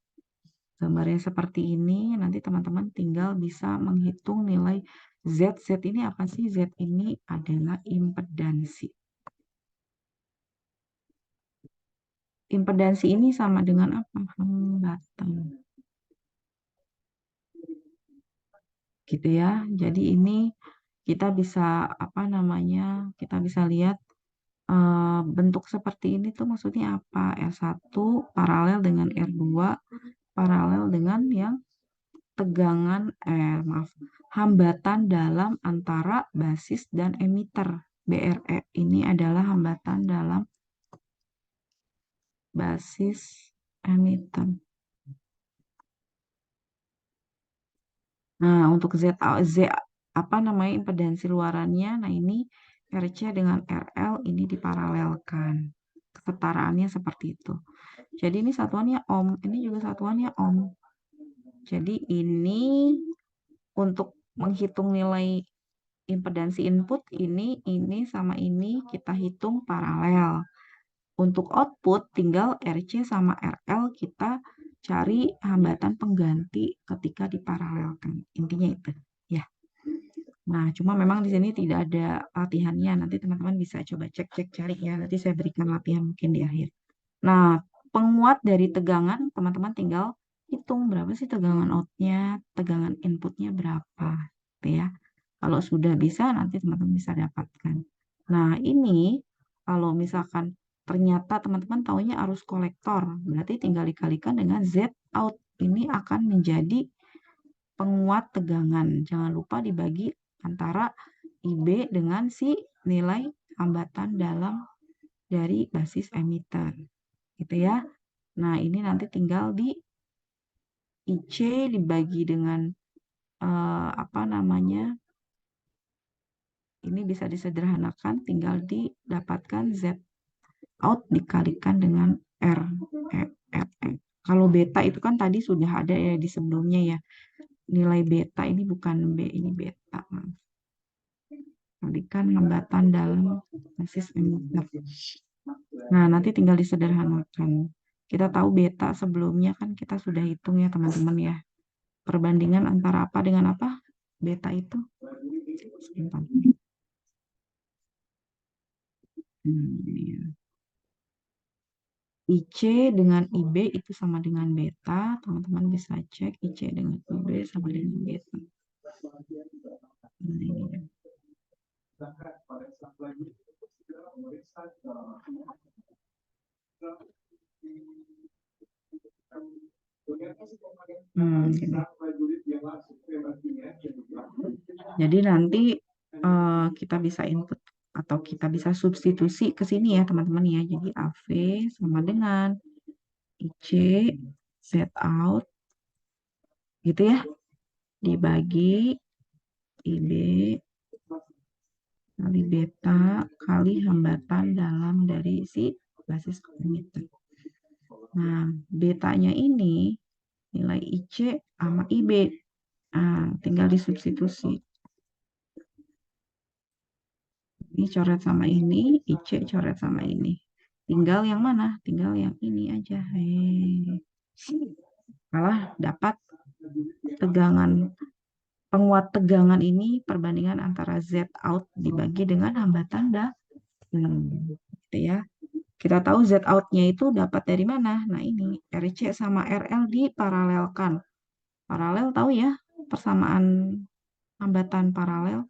Gambarnya seperti ini, nanti teman-teman tinggal bisa menghitung nilai Z. Z ini apa sih? Z ini adalah impedansi. Impedansi ini sama dengan apa? Hambatan. Gitu ya. Jadi ini kita bisa apa namanya? Kita bisa lihat bentuk seperti ini tuh maksudnya apa? R1 paralel dengan R2 paralel dengan yang tegangan maaf, hambatan dalam antara basis dan emitter. BRE ini adalah hambatan dalam basis emitter. Nah, untuk Z apa namanya impedansi luarannya? Nah, ini RC dengan RL ini diparalelkan. Kesetaraannya seperti itu. Jadi ini satuannya ohm, ini juga satuannya ohm. Jadi ini untuk menghitung nilai impedansi input ini sama ini kita hitung paralel. Untuk output tinggal RC sama RL kita cari hambatan pengganti ketika diparalelkan. Intinya itu, ya. Nah, cuma memang di sini tidak ada latihannya. Nanti teman-teman bisa coba cek-cek cari ya. Nanti saya berikan latihan mungkin di akhir. Nah, penguat dari tegangan teman-teman tinggal hitung berapa sih tegangan outnya, tegangan inputnya berapa, gitu ya. Kalau sudah bisa, nanti teman-teman bisa dapatkan. Nah, ini kalau misalkan ternyata teman-teman taunya arus kolektor, berarti tinggal dikalikan dengan Z out. Ini akan menjadi penguat tegangan. Jangan lupa dibagi antara IB dengan si nilai hambatan dalam dari basis emitter. Gitu ya. Nah, ini nanti tinggal di IC dibagi dengan apa namanya? Ini bisa disederhanakan, tinggal didapatkan Z out dikalikan dengan R. Kalau beta itu kan tadi sudah ada ya di sebelumnya ya. Nilai beta ini bukan B, ini beta. Kalikan hambatan dalam basis emitter. Nah, nanti tinggal disederhanakan. Kita tahu beta sebelumnya kan kita sudah hitung ya teman-teman ya. Perbandingan antara apa dengan apa? Beta itu. Sebentar. Ya. IC dengan IB itu sama dengan beta. Teman-teman bisa cek IC dengan IB sama dengan beta. Nah, ini ya. Gini. Jadi nanti kita bisa input atau kita bisa substitusi ke sini ya teman-teman ya. Jadi AV sama dengan IC Z out gitu ya. Dibagi IB kali beta kali hambatan dalam dari si basis emitter. Nah, betanya ini nilai IC sama IB. Nah, tinggal disubstitusi. Ini coret sama ini, IC coret sama ini. Tinggal yang mana? Tinggal yang ini aja. Malah dapat tegangan, penguat tegangan ini perbandingan antara Z out dibagi dengan hambatan gitu ya. Kita tahu Z out-nya itu dapat dari mana? Nah, ini RC sama RL diparalelkan. Paralel tahu ya, persamaan hambatan paralel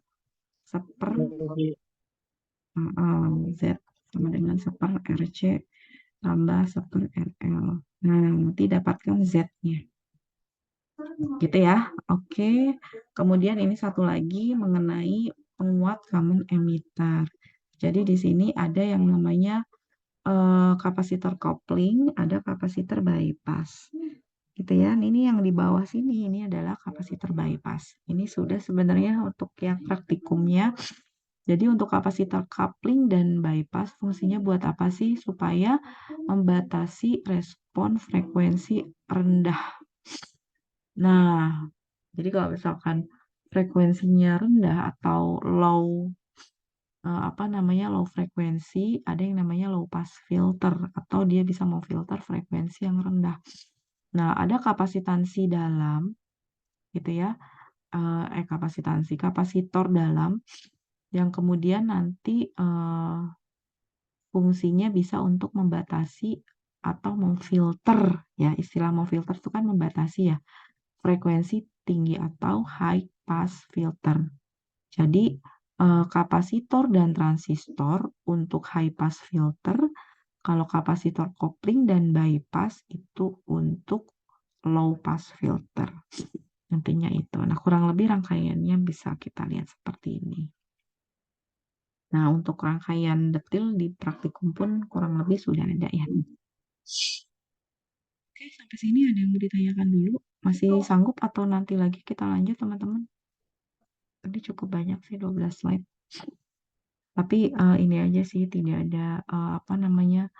Z sama dengan 1 RC tambah 1 RL. Nah, nanti dapatkan Z-nya. Gitu ya. Oke. Kemudian ini satu lagi mengenai penguat common emitter. Jadi di sini ada yang namanya kapasitor kopling, ada kapasitor bypass. gitu ya. Ini yang di bawah sini ini adalah kapasitor bypass. Ini sudah sebenarnya untuk yang praktikumnya. Jadi untuk kapasitor coupling dan bypass fungsinya buat apa sih? Supaya membatasi respon frekuensi rendah. Nah, jadi kalau misalkan frekuensinya rendah atau low apa namanya low frekuensi, ada yang namanya low pass filter atau dia bisa mau filter frekuensi yang rendah. Nah, ada kapasitansi dalam gitu ya. Kapasitor dalam yang kemudian nanti fungsinya bisa untuk membatasi atau memfilter ya. Istilah memfilter itu kan membatasi ya frekuensi tinggi atau high pass filter. Jadi kapasitor dan transistor untuk high pass filter, kalau kapasitor kopling dan bypass itu untuk low pass filter. Nantinya itu. Nah, kurang lebih rangkaiannya bisa kita lihat seperti ini. Nah, untuk rangkaian detil di praktikum pun kurang lebih sudah ada ya. Oke, sampai sini ada yang mau ditanyakan dulu? Masih sanggup atau nanti lagi kita lanjut, teman-teman? Tadi cukup banyak sih, 12 slide. Tapi ini aja sih, tidak ada apa namanya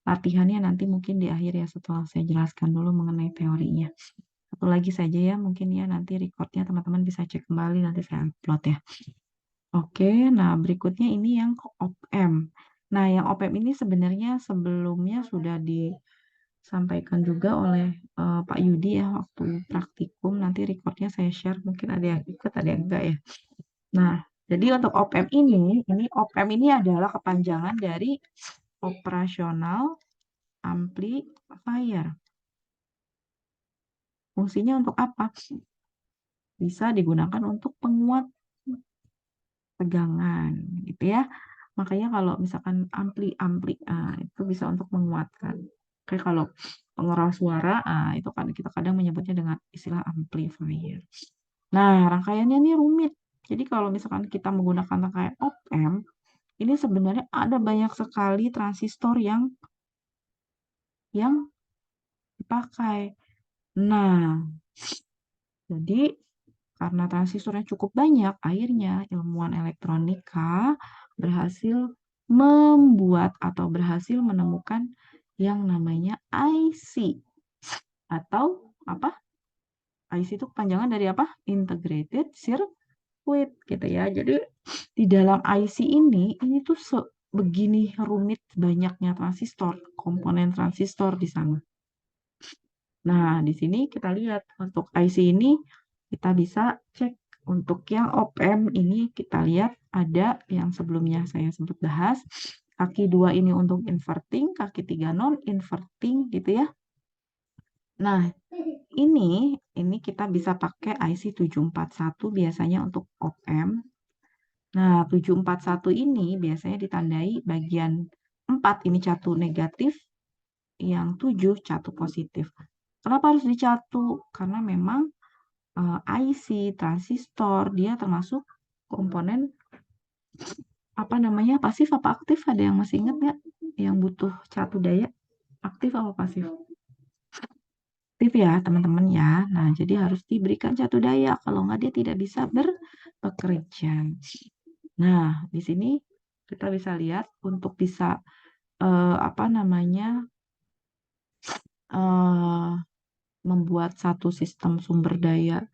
latihannya nanti mungkin di akhir ya setelah saya jelaskan dulu mengenai teorinya. Satu lagi saja ya, mungkin ya nanti recordnya teman-teman bisa cek kembali, nanti saya upload ya. Oke, nah berikutnya ini yang op-amp. Nah, yang op-amp ini sebenarnya sebelumnya sudah disampaikan juga oleh Pak Yudi ya waktu praktikum. Nanti recordnya saya share, mungkin ada yang ikut, ada yang enggak ya. Nah, jadi untuk op-amp ini op-amp ini adalah kepanjangan dari operasional amplifier. Fungsinya untuk apa? Bisa digunakan untuk penguat tegangan, gitu ya. Makanya kalau misalkan ampli itu bisa untuk menguatkan. Kayak kalau pengeras suara, itu kan kita kadang menyebutnya dengan istilah amplifier. Nah, rangkaiannya ini rumit. Jadi kalau misalkan kita menggunakan rangkaian op-amp, ini sebenarnya ada banyak sekali transistor yang dipakai. Nah, jadi karena transistornya cukup banyak, akhirnya ilmuwan elektronika berhasil membuat atau berhasil menemukan yang namanya IC atau apa? IC itu kepanjangan dari apa? Integrated Circuit gitu ya. Jadi di dalam IC ini tuh begini rumit banyaknya transistor, komponen transistor di sana. Nah, di sini kita lihat untuk IC ini kita bisa cek untuk yang op-amp ini kita lihat ada yang sebelumnya saya sempat bahas. Kaki 2 ini untuk inverting, kaki 3 non-inverting gitu ya. Nah, ini kita bisa pakai IC 741 biasanya untuk op-amp. Nah, 741 ini biasanya ditandai bagian 4 ini catu negatif, yang 7 catu positif. Kenapa harus dicatu? Karena memang IC, transistor, dia termasuk komponen apa namanya pasif apa aktif? Ada yang masih ingat nggak? Yang butuh catu daya aktif apa pasif? Aktif ya teman-teman ya. Nah jadi harus diberikan catu daya. Kalau nggak dia tidak bisa bekerja. Nah di sini kita bisa lihat untuk bisa apa namanya membuat satu sistem sumber daya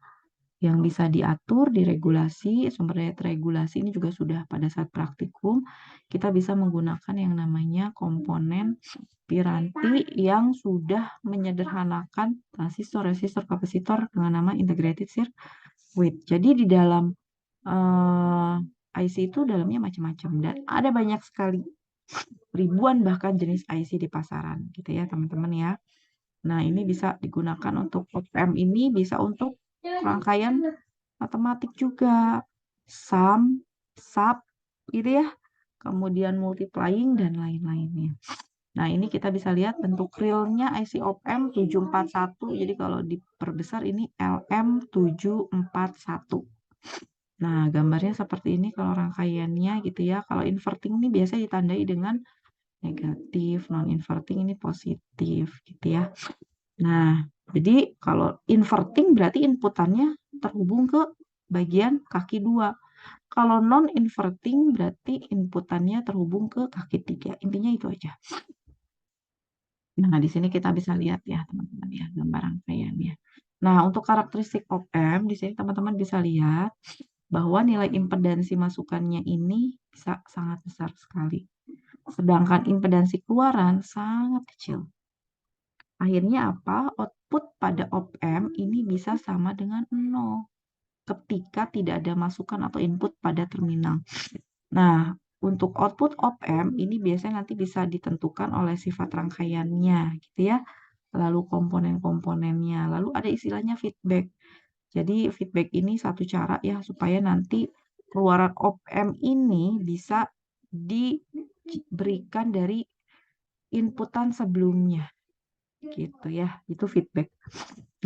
yang bisa diatur, diregulasi, sumber daya terregulasi ini juga sudah pada saat praktikum, kita bisa menggunakan yang namanya komponen piranti yang sudah menyederhanakan transistor, resistor, kapasitor dengan nama integrated circuit. Jadi di dalam IC itu dalamnya macam-macam dan ada banyak sekali ribuan bahkan jenis IC di pasaran gitu ya teman-teman ya. Nah, ini bisa digunakan untuk op-amp ini bisa untuk rangkaian matematik juga. Sum, sub, gitu ya. Kemudian multiplying dan lain-lainnya. Nah, ini kita bisa lihat bentuk realnya IC op-amp 741. Jadi kalau diperbesar ini LM741. Nah, gambarnya seperti ini kalau rangkaiannya gitu ya. Kalau inverting ini biasanya ditandai dengan negatif, non-inverting ini positif gitu ya. Nah, Jadi kalau inverting berarti inputannya terhubung ke bagian kaki 2. Kalau non-inverting berarti inputannya terhubung ke kaki 3. Intinya itu aja. Nah, di sini kita bisa lihat ya, teman-teman ya, gambar rangkaiannya. Nah, untuk karakteristik op-amp, di sini teman-teman bisa lihat bahwa nilai impedansi masukannya ini bisa sangat besar sekali. Sedangkan impedansi keluaran sangat kecil. Akhirnya apa? Output pada op-amp ini bisa sama dengan 0 ketika tidak ada masukan atau input pada terminal. Nah, untuk output op-amp ini biasanya nanti bisa ditentukan oleh sifat rangkaiannya, gitu ya. Lalu komponen-komponennya, lalu ada istilahnya feedback. Jadi feedback ini satu cara ya supaya nanti keluaran op-amp ini bisa diberikan dari inputan sebelumnya, gitu ya. Itu feedback.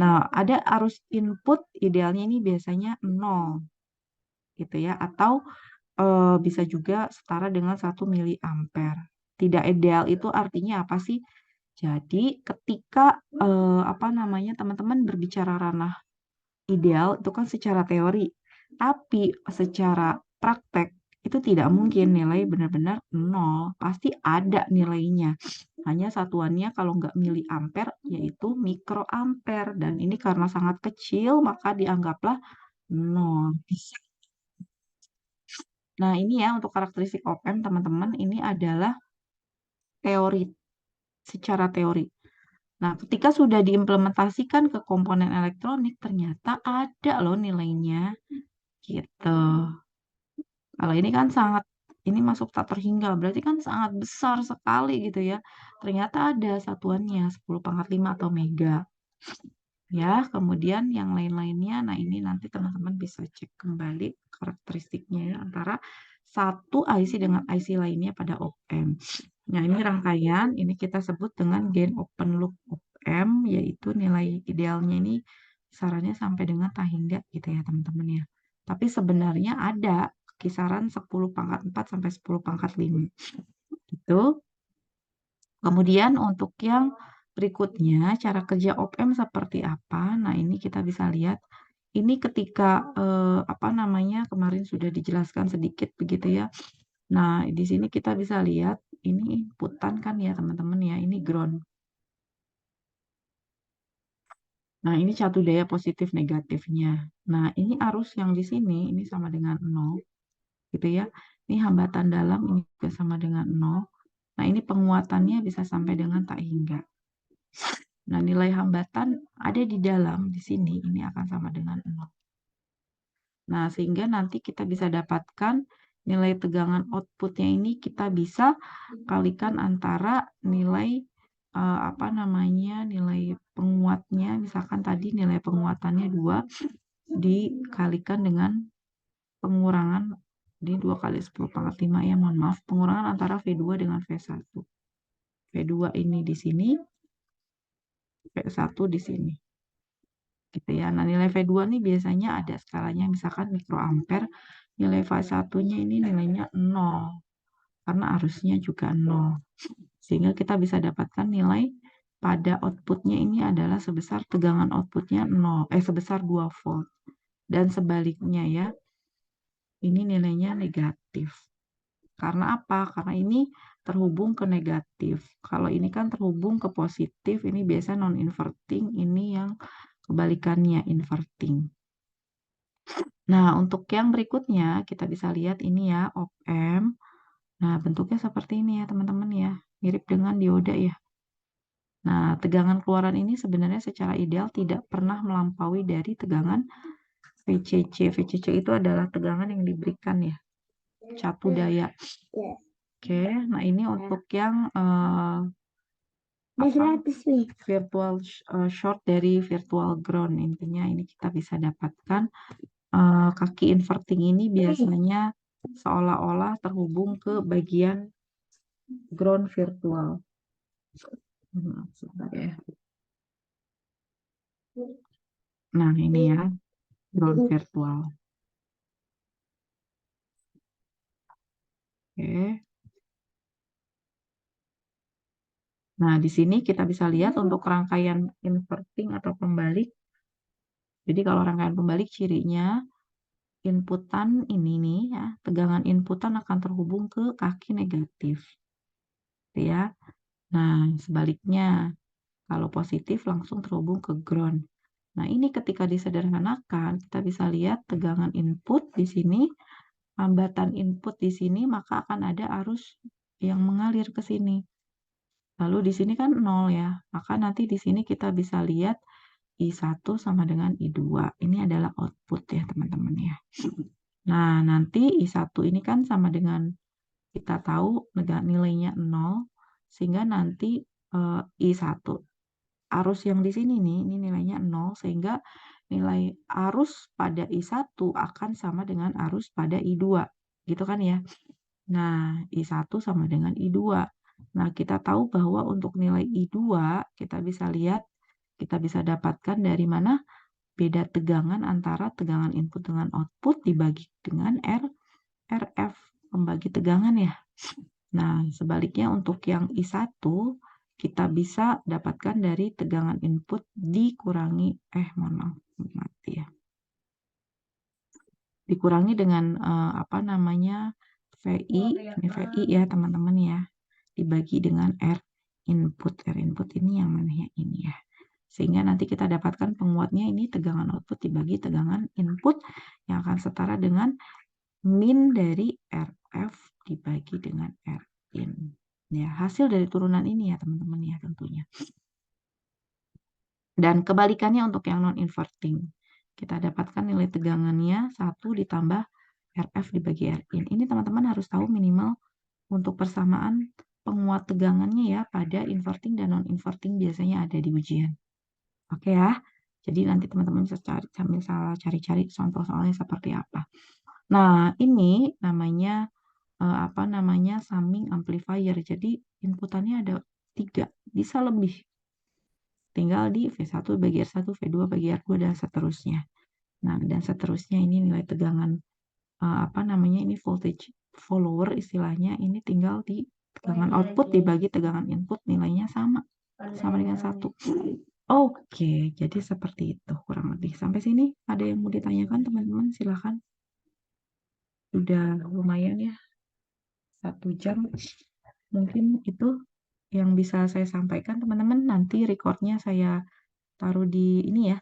Nah, ada arus input idealnya ini biasanya 0, gitu ya, atau bisa juga setara dengan 1 miliampere. Tidak ideal itu artinya apa sih? Jadi ketika apa namanya teman-teman berbicara ranah ideal itu kan secara teori, tapi secara praktek itu tidak mungkin nilai benar-benar 0, pasti ada nilainya. Hanya satuannya kalau nggak miliampere yaitu mikroampere dan ini karena sangat kecil maka dianggaplah 0. Nah, ini ya untuk karakteristik op-amp teman-teman, ini adalah teori, secara teori. Nah, ketika sudah diimplementasikan ke komponen elektronik, ternyata ada loh nilainya, gitu. Kalau ini kan sangat, ini masuk tak terhingga, berarti kan sangat besar sekali gitu ya. Ternyata ada satuannya, 10 pangkat 5 atau mega. Ya, kemudian yang lain-lainnya, nah ini nanti teman-teman bisa cek kembali karakteristiknya ya, antara satu IC dengan IC lainnya pada op-amp. Nah, ini rangkaian, ini kita sebut dengan gain open loop op-amp, yaitu nilai idealnya ini kisarannya sampai dengan tak hingga gitu ya teman-teman ya. Tapi sebenarnya ada kisaran 10 pangkat 4 sampai 10 pangkat 5. Gitu. Kemudian untuk yang berikutnya, cara kerja op-amp seperti apa? Nah, ini kita bisa lihat. Ini ketika, apa namanya, kemarin sudah dijelaskan sedikit begitu ya. Nah, di sini kita bisa lihat, ini inputan kan ya teman-teman ya, ini ground. Nah, ini satu daya positif negatifnya. Nah, ini arus yang di sini, ini sama dengan 0, gitu ya. Ini hambatan dalam, ini juga sama dengan 0. Nah, ini penguatannya bisa sampai dengan tak hingga. Nah, nilai hambatan ada di dalam, di sini, ini akan sama dengan 0. Nah, sehingga nanti kita bisa dapatkan nilai tegangan outputnya ini kita bisa kalikan antara nilai apa namanya, nilai penguatnya, misalkan tadi nilai penguatannya 2 dikalikan dengan pengurangan di 2 kali 10 pangkat 5 ya, mohon maaf, pengurangan antara V2 dengan V1. V2 ini di sini, V1 di sini. Gitu ya. Nah, nilai V2 nih biasanya ada skalanya, misalkan mikroampere, nilai V1-nya ini nilainya 0, karena arusnya juga 0. Sehingga kita bisa dapatkan nilai pada outputnya ini adalah sebesar tegangan outputnya 0, sebesar 2 volt. Dan sebaliknya ya, ini nilainya negatif. Karena apa? Karena ini terhubung ke negatif. Kalau ini kan terhubung ke positif, ini biasa non-inverting, ini yang kebalikannya, inverting. Nah, untuk yang berikutnya, kita bisa lihat ini ya, op-amp. Nah, bentuknya seperti ini ya, teman-teman ya. Mirip dengan dioda ya. Nah, tegangan keluaran ini sebenarnya secara ideal tidak pernah melampaui dari tegangan VCC. VCC itu adalah tegangan yang diberikan ya, catu daya. Oke, nah ini untuk yang virtual short dari virtual ground. Intinya ini kita bisa dapatkan kaki inverting ini biasanya seolah-olah terhubung ke bagian ground virtual. Sebentar ya. Nah, ini ya, ground virtual. Oke. Nah, di sini kita bisa lihat untuk rangkaian inverting atau pembalik. Jadi kalau rangkaian pembalik cirinya inputan ini nih ya, tegangan inputan akan terhubung ke kaki negatif. Gitu ya. Nah, sebaliknya kalau positif langsung terhubung ke ground. Nah, ini ketika disederhanakan, kita bisa lihat tegangan input di sini, hambatan input di sini, maka akan ada arus yang mengalir ke sini. Lalu di sini kan 0 ya, maka nanti di sini kita bisa lihat I1 sama dengan I2. Ini adalah output ya teman-teman ya. Nah, nanti I1 ini kan sama dengan kita tahu nilainya 0, sehingga nanti I1 arus yang di sini nih, ini nilainya 0, sehingga nilai arus pada I1 akan sama dengan arus pada I2. Gitu kan ya. Nah, I1 sama dengan I2. Nah, kita tahu bahwa untuk nilai I2, kita bisa lihat, kita bisa dapatkan dari mana beda tegangan antara tegangan input dengan output dibagi dengan RF, pembagi tegangan ya. Nah, sebaliknya untuk yang I1, kita bisa dapatkan dari tegangan input dikurangi, mohon maaf, mati ya. Dikurangi dengan apa namanya, VI, ini VI ya teman-teman ya, dibagi dengan R input. R input ini yang mana ya, ini ya. Sehingga nanti kita dapatkan penguatnya ini tegangan output dibagi tegangan input yang akan setara dengan min dari RF dibagi dengan R in. Ya, hasil dari turunan ini ya teman-teman ya tentunya. Dan kebalikannya untuk yang non-inverting. Kita dapatkan nilai tegangannya 1 ditambah RF dibagi R in. Ini teman-teman harus tahu minimal untuk persamaan penguat tegangannya ya pada inverting dan non-inverting biasanya ada di ujian. Oke ya. Jadi nanti teman-teman bisa sambil cari-cari contoh soalnya seperti apa. Nah, ini namanya apa namanya summing amplifier. Jadi inputannya ada 3, bisa lebih. Tinggal di V1 bagi R1, V2 bagi R2 dan seterusnya. Nah, dan seterusnya ini nilai tegangan apa namanya ini voltage follower istilahnya, ini tinggal di tegangan output dibagi tegangan input nilainya sama dengan 1. Oke, jadi seperti itu kurang lebih. Sampai sini ada yang mau ditanyakan teman-teman? Silahkan. Udah lumayan ya, 1 jam. Mungkin itu yang bisa saya sampaikan teman-teman. Nanti recordnya saya taruh di ini ya,